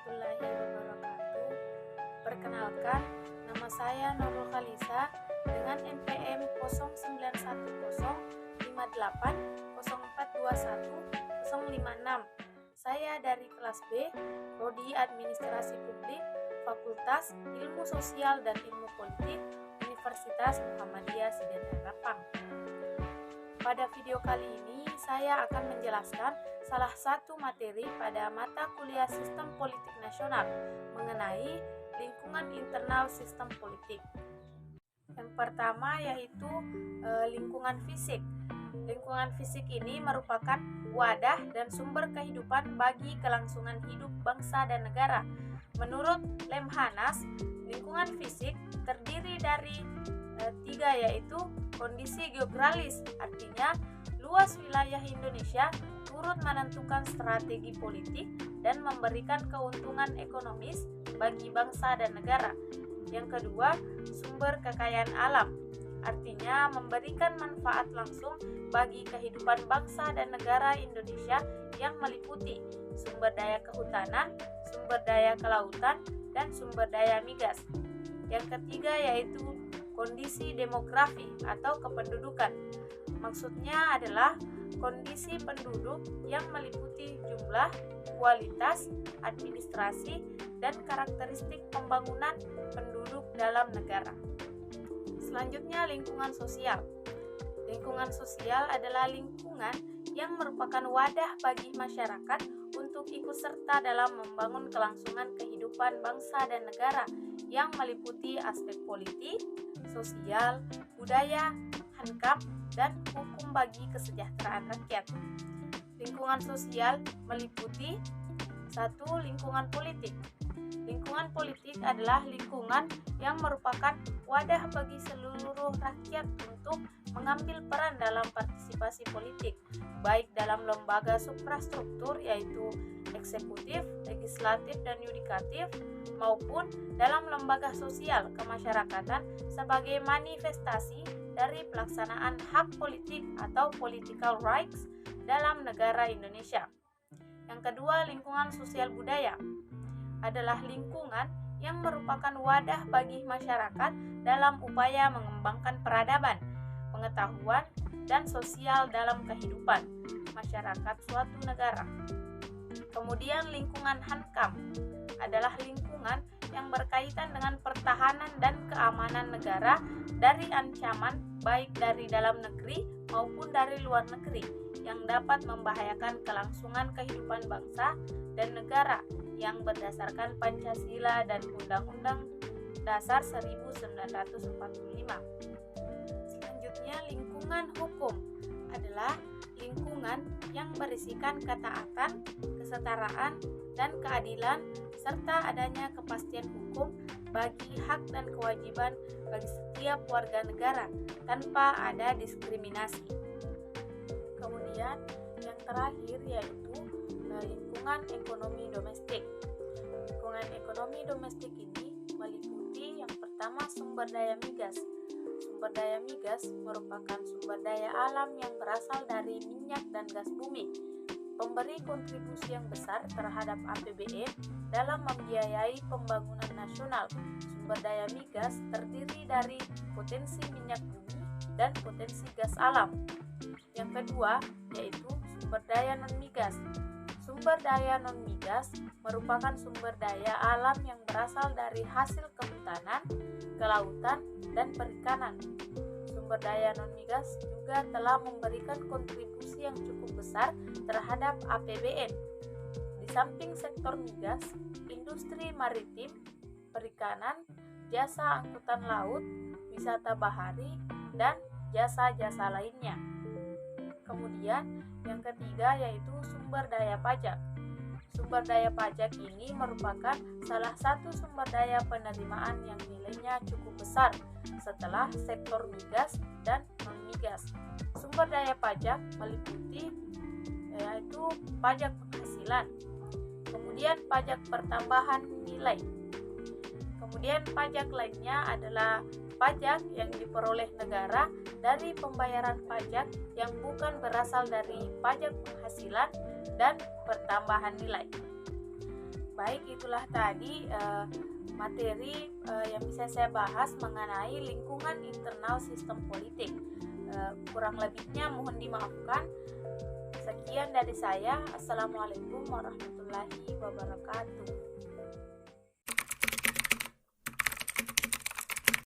warahmatullahi wabarakatuh. Perkenalkan, nama saya Nurul Khalisa dengan NPM 091158042156. Saya dari kelas B, Prodi Administrasi Publik, Fakultas Ilmu Sosial dan Ilmu Politik, Universitas Muhammadiyah Sidenrepang. Pada video kali ini, saya akan menjelaskan salah satu materi pada mata kuliah Sistem Politik Nasional mengenai lingkungan internal sistem politik. Yang pertama yaitu lingkungan fisik. Lingkungan fisik ini merupakan wadah dan sumber kehidupan bagi kelangsungan hidup bangsa dan negara. Menurut Lemhanas, lingkungan fisik terdiri dari tiga, yaitu kondisi geografis, artinya luas wilayah Indonesia turut menentukan strategi politik dan memberikan keuntungan ekonomis bagi bangsa dan negara. Yang kedua, sumber kekayaan alam, artinya memberikan manfaat langsung bagi kehidupan bangsa dan negara Indonesia yang meliputi sumber daya kehutanan, sumber daya kelautan, dan sumber daya migas. Yang ketiga yaitu kondisi demografi atau kependudukan. Maksudnya adalah kondisi penduduk yang meliputi jumlah, kualitas, administrasi, dan karakteristik pembangunan penduduk dalam negara. Selanjutnya, lingkungan sosial. Lingkungan sosial adalah lingkungan yang merupakan wadah bagi masyarakat untuk ikut serta dalam membangun kelangsungan kehidupan bangsa dan negara yang meliputi aspek politik, sosial, budaya, hankam, dan hukum bagi kesejahteraan rakyat. Lingkungan sosial meliputi 1. Lingkungan politik. Lingkungan politik adalah lingkungan yang merupakan wadah bagi seluruh rakyat untuk mengambil peran dalam partisipasi politik, baik dalam lembaga suprastruktur yaitu eksekutif, legislatif, dan yudikatif, maupun dalam lembaga sosial kemasyarakatan sebagai manifestasi dari pelaksanaan hak politik atau political rights dalam negara Indonesia. Yang kedua, lingkungan sosial budaya adalah lingkungan yang merupakan wadah bagi masyarakat dalam upaya mengembangkan peradaban, pengetahuan, dan sosial dalam kehidupan masyarakat suatu negara. Kemudian lingkungan hankam adalah lingkungan yang berkaitan dengan pertahanan dan keamanan negara dari ancaman baik dari dalam negeri maupun dari luar negeri yang dapat membahayakan kelangsungan kehidupan bangsa dan negara yang berdasarkan Pancasila dan Undang-Undang Dasar 1945. Selanjutnya, lingkungan hukum adalah lingkungan yang berisikan ketaatan, kesetaraan, dan keadilan serta adanya kepastian hukum bagi hak dan kewajiban bagi setiap warga negara tanpa ada diskriminasi. Kemudian yang terakhir yaitu lingkungan ekonomi domestik. Lingkungan ekonomi domestik ini meliputi yang pertama sumber daya migas. Sumber daya migas merupakan sumber daya alam yang berasal dari minyak dan gas bumi, pemberi kontribusi yang besar terhadap APBN dalam membiayai pembangunan nasional. Sumber daya migas terdiri dari potensi minyak bumi dan potensi gas alam. Yang kedua yaitu sumber daya non-migas. Sumber daya non-migas merupakan sumber daya alam yang berasal dari hasil kehutanan, kelautan, dan perikanan. Sumber daya non-migas juga telah memberikan kontribusi yang cukup besar terhadap APBN. Di samping sektor migas, industri maritim, perikanan, jasa angkutan laut, wisata bahari, dan jasa-jasa lainnya. Kemudian yang ketiga yaitu sumber daya pajak. Sumber daya pajak ini merupakan salah satu sumber daya penerimaan yang nilainya cukup besar setelah sektor migas dan non-migas. Sumber daya pajak meliputi yaitu pajak penghasilan, kemudian pajak pertambahan nilai. Kemudian pajak lainnya adalah pajak yang diperoleh negara dari pembayaran pajak yang bukan berasal dari pajak penghasilan dan pertambahan nilai. Baik, itulah tadi materi yang bisa saya bahas mengenai lingkungan internal sistem politik. Kurang lebihnya mohon dimaafkan. Sekian dari saya. Assalamualaikum warahmatullahi wabarakatuh.